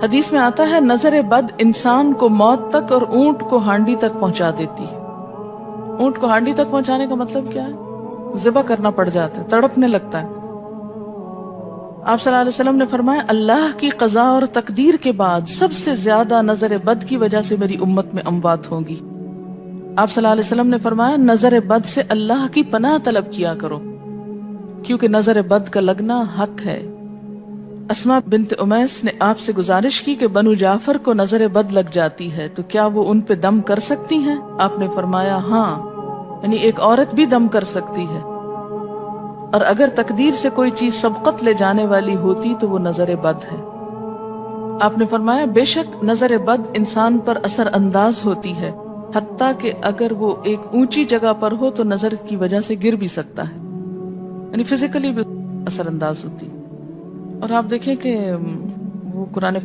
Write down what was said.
حدیث میں آتا ہے نظر بد انسان کو موت تک اور اونٹ کو ہانڈی تک پہنچا دیتی ہے۔ اونٹ کو ہانڈی تک پہنچانے کا مطلب کیا ہے؟ ذبح کرنا پڑ جاتا ہے، تڑپنے لگتا ہے۔ آپ صلی اللہ علیہ وسلم نے فرمایا اللہ کی قضاء اور تقدیر کے بعد سب سے زیادہ نظر بد کی وجہ سے میری امت میں اموات ہوں گی۔ آپ صلی اللہ علیہ وسلم نے فرمایا نظر بد سے اللہ کی پناہ طلب کیا کرو، کیونکہ نظر بد کا لگنا حق ہے۔ اسماء بنت امیس نے آپ سے گزارش کی کہ بنو جعفر کو نظر بد لگ جاتی ہے تو کیا وہ ان پہ دم کر سکتی ہیں؟ آپ نے فرمایا ہاں، یعنی ایک عورت بھی دم کر سکتی ہے، اور اگر تقدیر سے کوئی چیز سبقت لے جانے والی ہوتی تو وہ نظر بد ہے۔ آپ نے فرمایا بے شک نظر بد انسان پر اثر انداز ہوتی ہے، حتیٰ کہ اگر وہ ایک اونچی جگہ پر ہو تو نظر کی وجہ سے گر بھی سکتا ہے، یعنی فزیکلی بھی اثر انداز ہوتی ہے۔ اور آپ دیکھیں کہ وہ قرآن